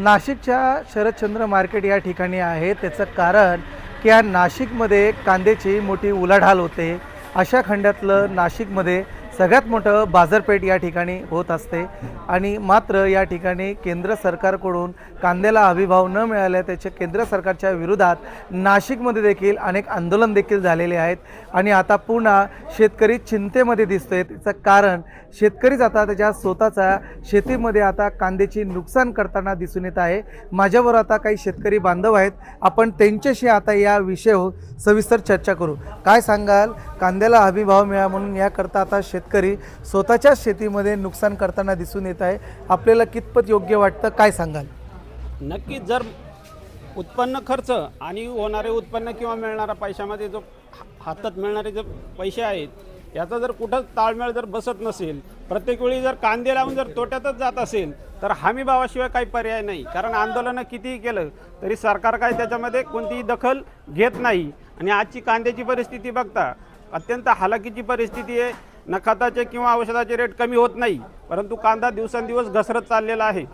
नाशिकच्या शरदचंद्र मार्केट या ठिकाणी आहे। त्याचं कारण की या नाशिकमध्ये कांद्याची मोठी उलाढाल होते। अशा खंडातलं नाशिकमध्ये सगळ्यात मोठं बाजारपेठ या ठिकाणी होत असते आणि मात्र या ठिकाणी केंद्र सरकारकडून कांद्याला हमीभाव न मिळाल्या त्याच्या केंद्र सरकारच्या विरोधात नाशिकमध्ये देखील अनेक आंदोलन देखील झालेले आहेत आणि आता पुन्हा शेतकरी चिंतेमध्ये दिसतोय। त्याचं कारण शेतकरीच आता त्याच्या स्वतःच्या शेतीमध्ये आता कांद्याची नुकसान करताना दिसून येत आहे। माझ्यावर आता काही शेतकरी बांधव आहेत, आपण त्यांच्याशी आता या विषयावर सविस्तर चर्चा करू। काय सांगाल, कांद्याला हमीभाव मिळा म्हणून याकरता आता शेतकरी स्वतःच्या शेतीमध्ये नुकसान करताना दिसून येत आहे, आपल्याला कितपत योग्य वाटतं, काय सांगाल? नक्कीच जर उत्पन्न खर्च आणि होणारे उत्पन्न किंवा मिळणारा पैशामध्ये जो हातात मिळणारे जे पैसे आहेत याचा जर कुठं ताळमेळ जर बसत नसेल, प्रत्येक वेळी जर कांदे लावून जर तोट्यातच जात असेल तर हमीभावाशिवाय काही पर्याय नाही। कारण आंदोलनं कितीही केलं तरी सरकार काय त्याच्यामध्ये कोणतीही दखल घेत नाही आणि आजची कांद्याची परिस्थिती बघता अत्यंत हालाकीची परिस्थिती आहे। न खताचे किंवा औषधाचे रेट कमी होत नाही, परंतु कांदा दिवसेंदिवस घसरत चाललेला आहे।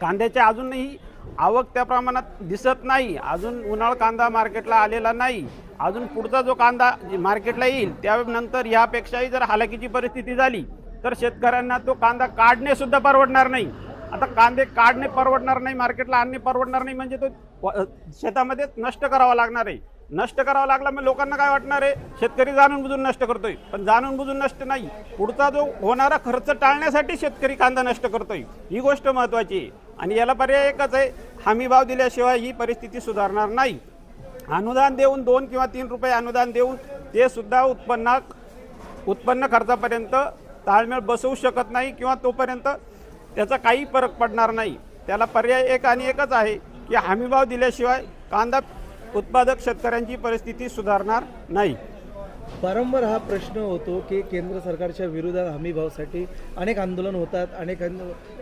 कांद्याचे अजूनही आवक त्या प्रमाणात दिसत नाही, अजून उन्हाळ कांदा मार्केटला आलेला नाही। अजून पुढचा जो कांदा मार्केटला येईल त्यानंतर यापेक्षाही जर हालाकीची परिस्थिती झाली तर शेतकऱ्यांना तो कांदा काढणे सुद्धा परवडणार नाही। आता कांदे काढणे परवडणार नाही, मार्केटला आणणे परवडणार नाही, म्हणजे तो शेतामध्ये नष्ट करावा लागणार आहे। नष्ट करावा लागला मग लोकांना काय वाटणार आहे, शेतकरी जाणून बुजून नष्ट करतोय, पण जाणून बुजून नष्ट नाही, पुढचा जो होणारा खर्च टाळण्यासाठी शेतकरी कांदा नष्ट करतोय, ही गोष्ट महत्त्वाची आहे। आणि याला पर्याय एकच आहे, हमीभाव दिल्याशिवाय ही परिस्थिती सुधारणार नाही। अनुदान देऊन 2 किंवा 3 रुपये अनुदान देऊन ते सुद्धा उत्पन्न खर्चापर्यंत ताळमेळ बसवू शकत नाही किंवा तोपर्यंत त्याचा काही फरक पडणार नाही। त्याला पर्याय एक आणि एकच आहे की हमीभाव दिल्याशिवाय कांदा उत्पादक शेतकऱ्यांची परिस्थिती सुधारणार नाही। वारंवार हा प्रश्न होतो की केंद्र सरकारच्या विरोधात हमीभावासाठी अनेक आंदोलन होतात, अनेक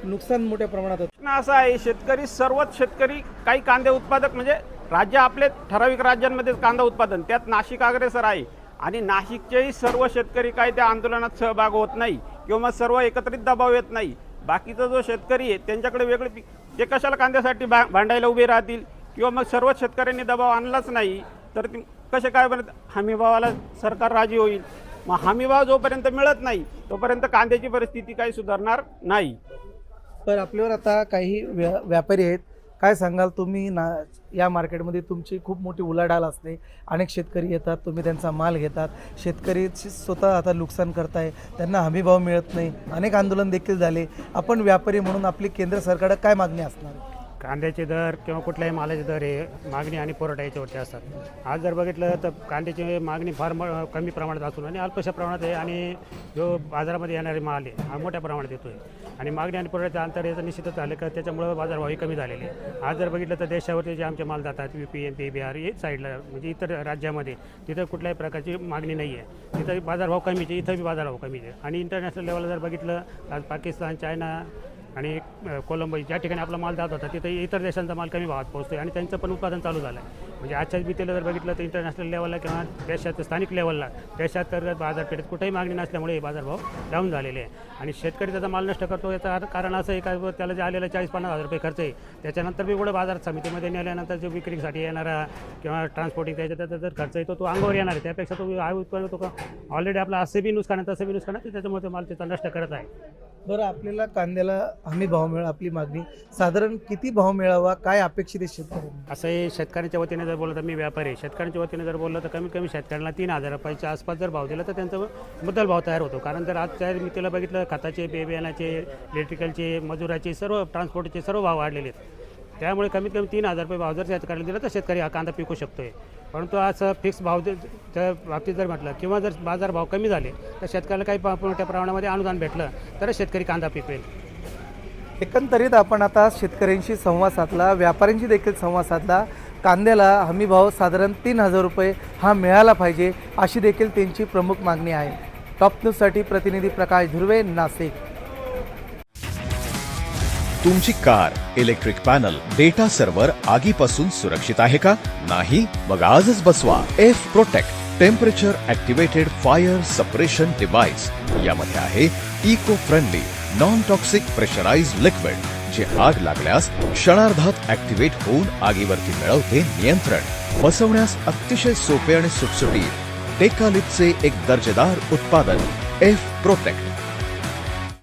नुकसान मोठ्या प्रमाणात होतं। प्रश्न असा आहे, सर्वच शेतकरी काही कांदे उत्पादक म्हणजे राज्य आपले ठराविक राज्यांमध्ये कांदा उत्पादन, त्यात नाशिक अग्रेसर आहे आणि नाशिकचेही सर्व शेतकरी काही त्या आंदोलनात सहभाग होत नाही किंवा मग सर्व एकत्रित दबाव येत नाही। बाकीचा जो शेतकरी आहे त्यांच्याकडे वेगळे ते कशाला कांद्यासाठी भांडायला उभे राहतील किंवा मग सर्व शेतकऱ्यांनी दबाव आणलाच नाही तर कसे काय बनत हमीभावाला सरकार राजी होईल। मग हमीभाव जोपर्यंत मिळत नाही तोपर्यंत कांद्याची परिस्थिती काही सुधारणार नाही। पण आपल्यावर आता काही व्यापारी आहेत, काय सांगाल तुम्ही? या मार्केटमध्ये तुमची खूप मोठी उलाढाल असते, अनेक शेतकरी येतात, तुम्ही त्यांचा माल घेतात, शेतकरी स्वतः आता नुकसान करताय, त्यांना हमीभाव मिळत नाही, अनेक आंदोलन देखील झाले। आपण व्यापारी म्हणून आपली केंद्र सरकारकडे काय मागणी असणार? कांद्याचे दर किंवा कुठल्याही मालाचे दर हे मागणी आणि पुरवठा याच्यावरती असतात। आज जर बघितलं तर कांद्याची मागणी फार कमी प्रमाणात असून आणि अल्पशा प्रमाणात आहे आणि जो बाजारामध्ये येणारे माल आहे हा मोठ्या प्रमाणात येतो आहे आणि मागणी आणि पुरवठ्याचं अंतर याचं निश्चितच झालं का त्याच्यामुळं बाजारभावही कमी झालेले आहे। आज जर बघितलं तर देशावरती जे आमचे माल जातात UP MP बिहार हे साईडला म्हणजे इतर राज्यामध्ये तिथं कुठल्याही प्रकारची मागणी नाही आहे, तिथं बाजारभाव कमीच आहे, इथं बी बाजारभाव कमीच आहे। आणि इंटरनॅशनल लेवलला जर बघितलं आज पाकिस्तान, चायना आणि कोलंबो ज्या ठिकाणी आपला माल जात होता तिथे इतर देशांचा माल कमी भावात पोहोचतो आणि त्यांचं पण उत्पादन चालू झालं आहे। म्हणजे आजच्याच भीतीला जर बघितलं तर इंटरनॅशनल लेवलला किंवा देशात स्थानिक लेवलला देशांतर्गत बाजारपेठेत कुठेही मागणी नसल्यामुळे हे बाजारभाव डाऊन झालेले आहे आणि शेतकरी त्याचा माल नष्ट करतो। याचं कारण असं आहे का त्याला जे आलेला 40-50 हजार रुपये खर्च आहे त्याच्यानंतर बी पुढे बाजार समितीमध्ये नेल्यानंतर जो विक्रीसाठी येणारा किंवा ट्रान्सपोर्टिंग त्याचा जर खर्च येतो तो अंगावर येणार आहे, त्यापेक्षा तो उत्पन्न तो ऑलरेडी आपला असं बी नुकसान आहे तसं बी नुकसान आहे, त्याच्यामुळे तो माल त्याचा नष्ट करत आहे। बरं, आपल्याला कांद्याला हमी भाव मिळा, आपली मागणी साधारण किती भाव मिळावा, काय अपेक्षित आहे शेतकऱ्यांना? असं आहे, शेतकऱ्यांच्या वतीने जर बोललं तर मी व्यापारी आहे, शेतकऱ्यांच्या वतीने जर बोललं तर कमीत कमी शेतकऱ्यांना 3,000 रुपयाच्या आसपास जर भाव दिला तर त्यांचा मुद्दल भाव तयार होतो। कारण जर आजच्या मी त्याला बघितलं खताचे, बियाण्याचे, इलेक्ट्रिकलचे, मजुराचे, सर्व ट्रान्सपोर्टचे सर्व भाव वाढलेले आहेत, त्यामुळे कमीत कमी 3,000 रुपये भाव जर शेतकऱ्याला दिला तर शेतकरी हा कांदा पिकू शकतो आहे। परंतु असं फिक्स भाव त्या बाबतीत जर म्हटलं किंवा जर बाजार भाव कमी झाले तर शेतकऱ्याला काही मोठ्या प्रमाणामध्ये अनुदान भेटलं तरच शेतकरी कांदा पिकवेल। एकंदरीत आपण आता शेतकऱ्यांशी संवाद साधला, व्यापाऱ्यांशी देखील संवाद साधला। कांद्याला हमीभाव साधारण 3,000 रुपये हा मिळाला पाहिजे अशी देखील त्यांची प्रमुख मागणी आहे। टॉप न्यूजसाठी प्रतिनिधी प्रकाश धुर्वे, नाशिक। तुमची car, electric panel, data server आगीपासून सुरक्षित आहे का? नाही? मग आजच बसवा F Protect temperature activated fire suppression device. यामध्ये आहे eco friendly non toxic pressurised liquid प्रकारची आग लागल्यास क्षणार्धात ऍक्टिव्हेट होऊन आगीवरती मिळवते नियंत्रण. बसवण्यास अतिशय सोपे आणि सुटसुटीत टेकालिपचे एक दर्जेदार उत्पादन एफ प्रोटेक्ट.